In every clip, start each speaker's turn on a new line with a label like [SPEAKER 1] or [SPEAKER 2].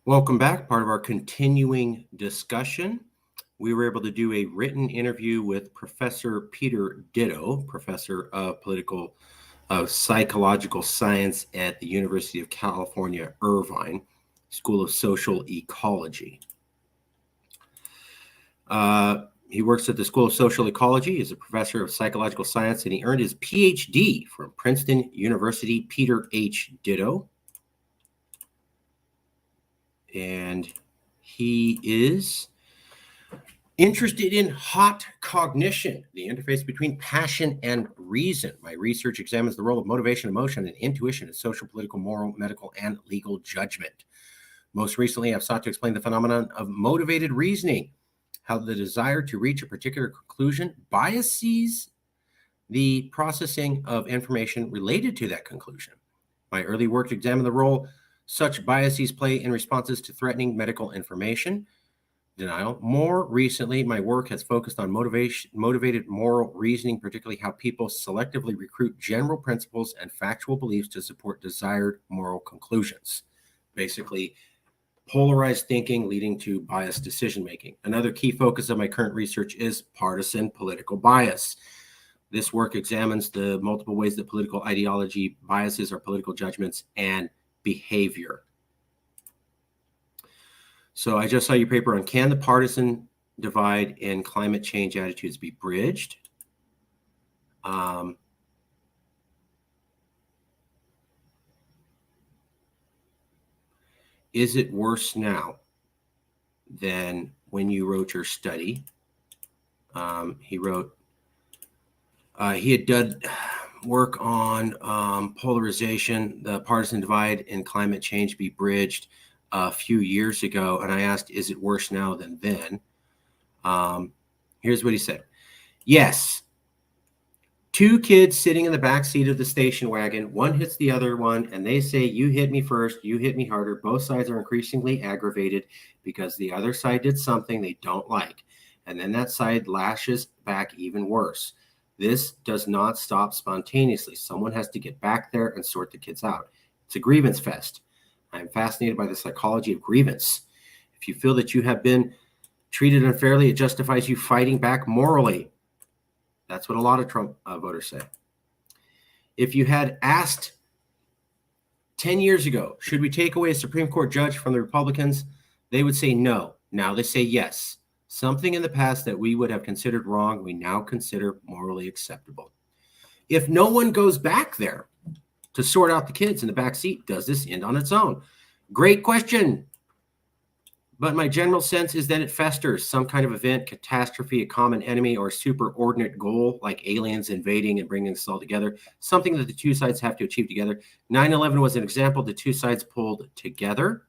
[SPEAKER 1] Welcome back. Part of our continuing discussion. We were able to do a written interview with Professor Peter Ditto, Professor of Psychological Science at the University of California, Irvine, School of Social Ecology. He works at the School of Social Ecology. He's a professor of psychological science, and he earned his PhD from Princeton University. Peter H. Ditto. And he is interested in hot cognition, the interface between passion and reason. My research examines the role of motivation, emotion, and intuition in social, political, moral, medical, and legal judgment. Most recently, I've sought to explain the phenomenon of motivated reasoning, how the desire to reach a particular conclusion biases the processing of information related to that conclusion. My early work examined the role such biases play in responses to threatening medical information denial. More recently, my work has focused on motivated moral reasoning, particularly how people selectively recruit general principles and factual beliefs to support desired moral conclusions. Basically, polarized thinking leading to biased decision-making. Another key focus of my current research is partisan political bias. This work examines the multiple ways that political ideology biases our political judgments and behavior. So I just saw your paper on can the partisan divide in climate change attitudes be bridged? Is it worse now than when you wrote your study? He had done work on polarization, the partisan divide and climate change be bridged a few years ago. And I asked, is it worse now than then? Here's what he said. Yes. Two kids sitting in the back seat of the station wagon, one hits the other one, and they say, you hit me first, you hit me harder. Both sides are increasingly aggravated because the other side did something they don't like. And then that side lashes back even worse. This does not stop spontaneously. Someone has to get back there and sort the kids out. It's a grievance fest. I'm fascinated by the psychology of grievance. If you feel that you have been treated unfairly, it justifies you fighting back morally. That's what a lot of Trump voters say. If you had asked 10 years ago, should we take away a Supreme Court judge from the Republicans? They would say no. Now they say yes. Something in the past that we would have considered wrong, we now consider morally acceptable. If no one goes back there to sort out the kids in the back seat, does this end on its own? Great question. But my general sense is that it festers. Some kind of event, catastrophe, a common enemy, or a superordinate goal like aliens invading and bringing us all together, something that the two sides have to achieve together. 9/11 was an example. The two sides pulled together.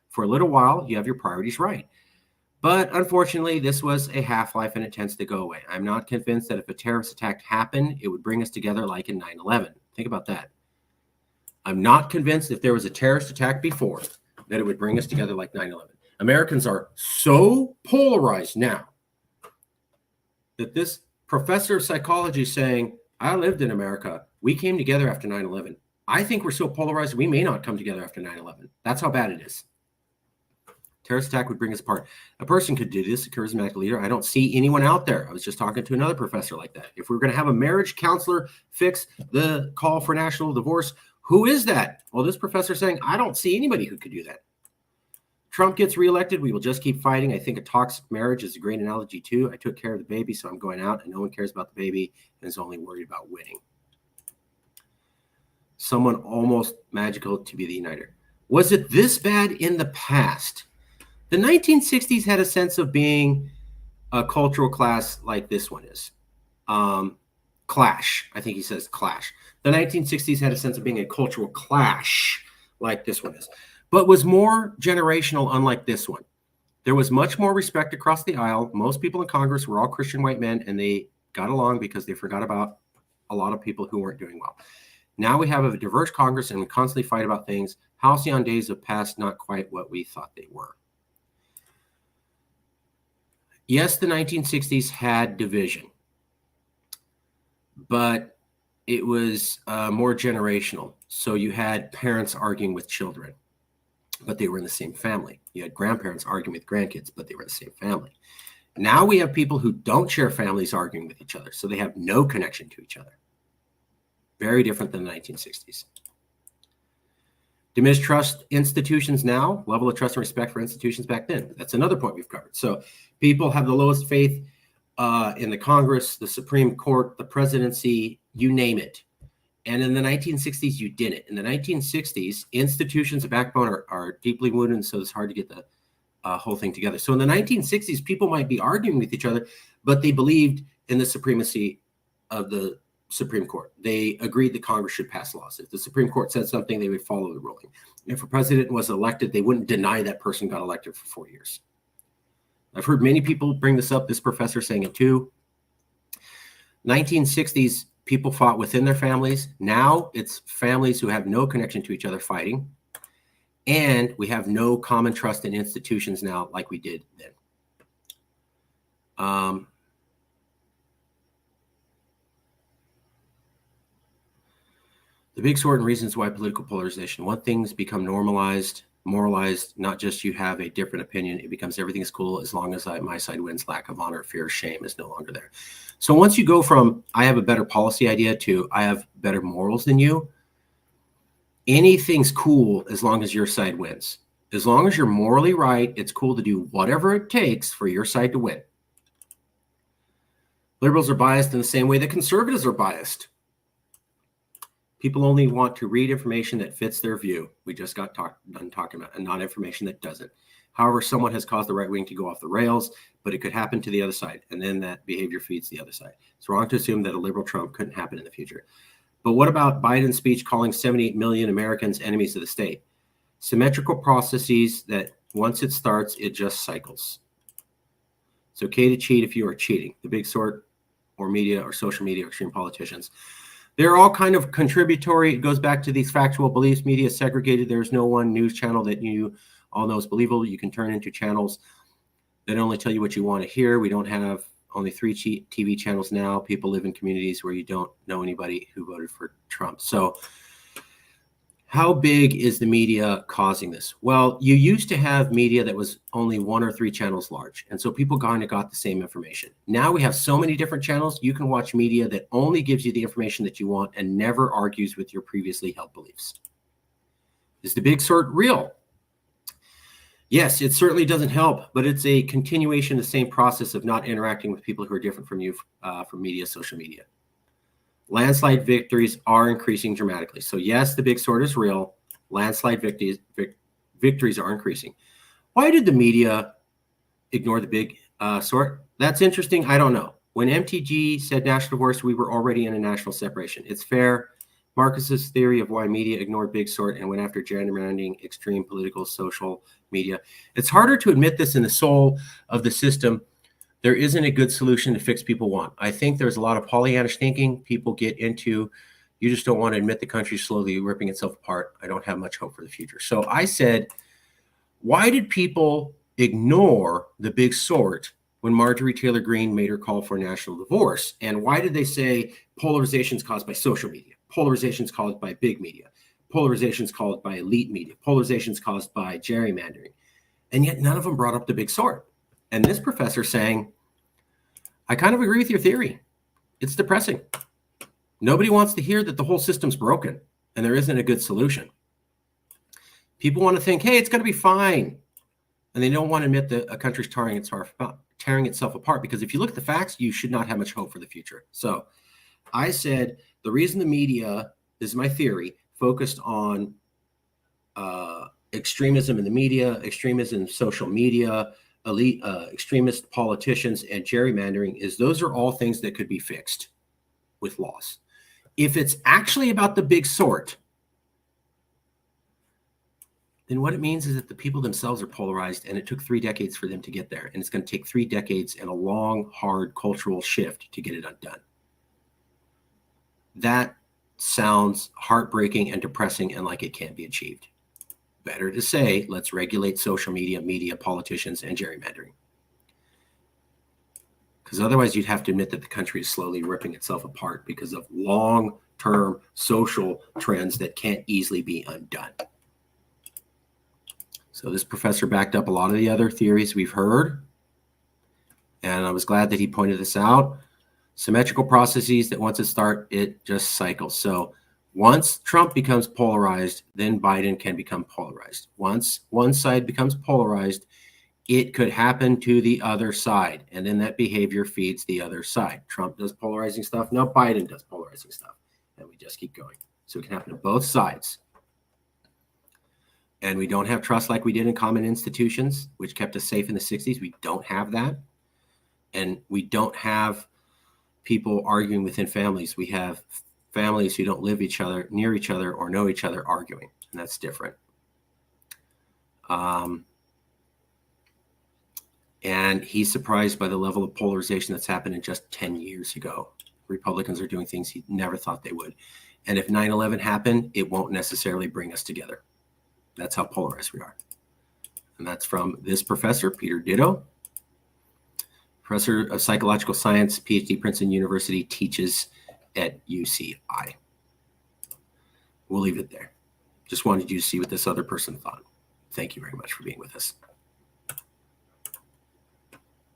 [SPEAKER 1] For a little while, you have your priorities right. But unfortunately, this was a half-life and it tends to go away. I'm not convinced that if a terrorist attack happened, it would bring us together like in 9/11. Think about that. I'm not convinced if there was a terrorist attack before that it would bring us together like 9/11. Americans are so polarized now that this professor of psychology is saying, I lived in America. We came together after 9/11. I think we're so polarized, we may not come together after 9/11. That's how bad it is. Terrorist attack would bring us apart. A person could do this, a charismatic leader. I don't see anyone out there. I was just talking to another professor like that. If we're going to have a marriage counselor fix the call for national divorce, who is that? Well, this professor is saying, I don't see anybody who could do that. Trump gets reelected, we will just keep fighting. I think a toxic marriage is a great analogy too. I took care of the baby, so I'm going out and no one cares about the baby and is only worried about winning. Someone almost magical to be the uniter. Was it this bad in the past? The 1960s had a sense of being a cultural class like this one is. Clash. I think he says clash. The 1960s had a sense of being a cultural clash like this one is, but was more generational, unlike this one. There was much more respect across the aisle. Most people in Congress were all Christian white men, and they got along because they forgot about a lot of people who weren't doing well. Now we have a diverse Congress, and we constantly fight about things. Halcyon days have passed, not quite what we thought they were. Yes, the 1960s had division, but it was more generational. So you had parents arguing with children. but they were in the same family. You had grandparents arguing with grandkids, but they were in the same family. Now we have people who don't share families arguing with each other, so they have no connection to each other. Very different than the 1960s. Do you mistrust institutions now? Level of trust and respect for institutions back then. That's another point we've covered. So people have the lowest faith in the Congress, the Supreme Court, the presidency, you name it. And in the 1960s, you didn't. In the 1960s, institutions, the backbone are deeply wounded, and so it's hard to get the whole thing together. So in the 1960s, people might be arguing with each other, but they believed in the supremacy of the Supreme Court. They agreed that Congress should pass laws. If the Supreme Court said something, they would follow the ruling. If a president was elected, they wouldn't deny that person got elected for 4 years. I've heard many people bring this up, this professor saying it too. 1960s, people fought within their families. Now it's families who have no connection to each other fighting. And we have no common trust in institutions now like we did then. The big sword and reasons why political polarization. One thing's become normalized, moralized, not just you have a different opinion. It becomes everything is cool as long as my side wins. Lack of honor, fear, shame is no longer there. So once you go from I have a better policy idea to I have better morals than you, anything's cool as long as your side wins. As long as you're morally right, it's cool to do whatever it takes for your side to win. Liberals are biased in the same way that conservatives are biased. People only want to read information that fits their view. We just got done talking about, and not information that doesn't. However, someone has caused the right wing to go off the rails, but it could happen to the other side, and then that behavior feeds the other side. It's wrong to assume that a liberal Trump couldn't happen in the future. But what about Biden's speech calling 78 million Americans enemies of the state? Symmetrical processes that once it starts, it just cycles. It's okay to cheat if you are cheating. The big sort or media or social media or extreme politicians. They're all kind of contributory. It goes back to these factual beliefs. Media is segregated. There's no one news channel that you all know is believable. You can turn into channels that only tell you what you want to hear. We don't have only 3 TV channels now. People live in communities where you don't know anybody who voted for Trump. So how big is the media causing this? Well, you used to have media that was only 1 or 3 channels large. And so people kind of got the same information. Now we have so many different channels. You can watch media that only gives you the information that you want and never argues with your previously held beliefs. Is the big sort real? Yes, it certainly doesn't help, but it's a continuation of the same process of not interacting with people who are different from you from media, social media. Landslide victories are increasing dramatically. So yes, the big sort is real. Landslide victories are increasing. Why did the media ignore the big sort? That's interesting. I don't know. When MTG said national divorce, we were already in a national separation. It's fair. Marcus's theory of why media ignored big sort and went after gerrymandering, extreme political, social media. It's harder to admit this in the soul of the system. There isn't a good solution to fix people want. I think there's a lot of Pollyannish thinking. People get into, you just don't want to admit the country's slowly ripping itself apart. I don't have much hope for the future. So I said, why did people ignore the big sort when Marjorie Taylor Greene made her call for national divorce? And why did they say polarization is caused by social media? Polarization is caused by big media. Polarization is caused by elite media. Polarization is caused by gerrymandering. And yet none of them brought up the big sort. And this professor saying, I kind of agree with your theory. It's depressing. Nobody wants to hear that the whole system's broken and there isn't a good solution. People want to think, hey, it's going to be fine. And they don't want to admit that a country's tearing itself apart, because if you look at the facts, you should not have much hope for the future. So I said the reason the media, this is my theory, focused on extremism in the media, extremism in social media, elite extremist politicians, and gerrymandering is those are all things that could be fixed with laws. If it's actually about the big sort, then what it means is that the people themselves are polarized, and it took 3 decades for them to get there. And it's going to take 3 decades and a long, hard cultural shift to get it undone. That sounds heartbreaking and depressing and like it can't be achieved. Better to say, let's regulate social media, politicians, and gerrymandering. Because otherwise you'd have to admit that the country is slowly ripping itself apart because of long-term social trends that can't easily be undone. So this professor backed up a lot of the other theories we've heard, and I was glad that he pointed this out. Symmetrical processes that once it start, it just cycles. So once Trump becomes polarized, then Biden can become polarized. Once one side becomes polarized, it could happen to the other side, and then that behavior feeds the other side. Trump does polarizing stuff. Now Biden does polarizing stuff, and we just keep going. So it can happen to both sides. And we don't have trust like we did in common institutions, which kept us safe in the 60s. We don't have that. And we don't have people arguing within families. We have families who don't live near each other or know each other arguing, and that's different. And he's surprised by the level of polarization that's happened in just 10 years ago. Republicans are doing things he never thought they would. And if 9/11 happened, it won't necessarily bring us together. That's how polarized we are. And that's from this professor, Peter Ditto, professor of psychological science, PhD, Princeton University, teaches at UCI. We'll leave it there. Just wanted you to see what this other person thought. Thank you very much for being with us.